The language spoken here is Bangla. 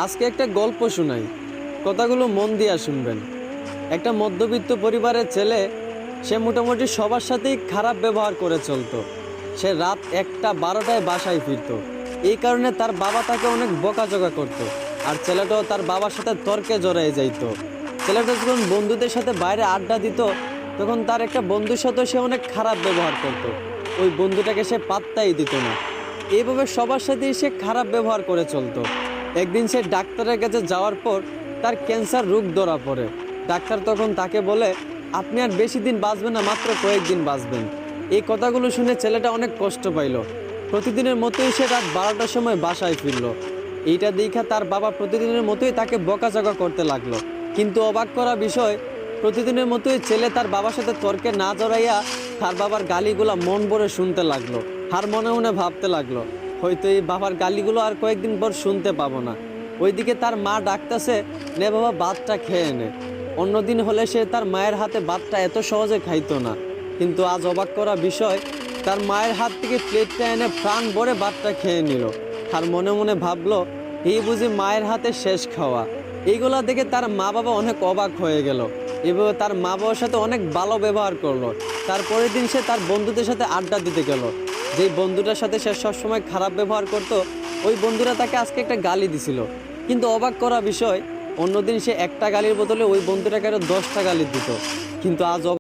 আজকে একটা গল্প শোনাই, কথাগুলো মন দিয়ে শুনবেন। একটা মধ্যবিত্ত পরিবারের ছেলে, সে মোটামুটি সবার সাথেই খারাপ ব্যবহার করে চলতো। সে রাত 1টা 12টায় বাসায় ফিরতো। এই কারণে তার বাবা তাকে অনেক বকাঝকা করতো। আর ছেলেটাও তার বাবার সাথে তর্কে জড়িয়ে যাইতো। ছেলেটা যখন বন্ধুদের সাথে বাইরে আড্ডা দিত, তখন তার একটা বন্ধুর সাথে সে অনেক খারাপ ব্যবহার করতো। ওই বন্ধুটাকে সে পাত্তাই দিত না। এইভাবে সবার সাথেই সে খারাপ ব্যবহার করে চলতো। একদিন সে ডাক্তারের কাছে যাওয়ার পর তার ক্যান্সার রোগ ধরা পড়ে। ডাক্তার তখন তাকে বলে, আপনি আর বেশি দিন বাঁচবেন না, মাত্র কয়েকদিন বাঁচবেন। এই কথাগুলো শুনে ছেলেটা অনেক কষ্ট পাইল। প্রতিদিনের মতোই সে রাত 12টার সময় বাসায় ফিরল। এইটা দেখা তার বাবা প্রতিদিনের মতোই তাকে বকাঝকা করতে লাগলো। কিন্তু অবাক করা বিষয়, প্রতিদিনের মতোই ছেলে তার বাবার সাথে তর্কে না জড়াইয়া তার বাবার গালিগুলা মন ভরে শুনতে লাগলো। আর মনে মনে ভাবতে লাগলো, হয়তো এই বাবার গালিগুলো আর কয়েকদিন পর শুনতে পাবো না। ওইদিকে তার মা ডাকতেছে, নে বাবা ভাতটা খেয়ে নে। অন্যদিন হলে সে তার মায়ের হাতে ভাতটা এত সহজে খাইতো না। কিন্তু আজ অবাক করা বিষয়, তার মায়ের হাত থেকে প্লেটটা এনে প্রাণ ভরে ভাতটা খেয়ে নিল। আর মনে মনে ভাবলো, এই বুঝি মায়ের হাতে শেষ খাওয়া। এইগুলা দেখে তার মা বাবা অনেক অবাক হয়ে গেল। এভাবে তার মা বাবার সাথে অনেক ভালো ব্যবহার করলো। তারপরের দিন সে তার বন্ধুদের সাথে আড্ডা দিতে গেল। যেই বন্ধুটার সাথে সে সবসময় খারাপ ব্যবহার করত, ওই বন্ধুরা তাকে আজকে একটা গালি দিছিল। কিন্তু অবাক করা বিষয়, অন্যদিন সে একটা গালির বদলে ওই বন্ধুটাকে আরো 10টা গালি দিত। কিন্তু আজ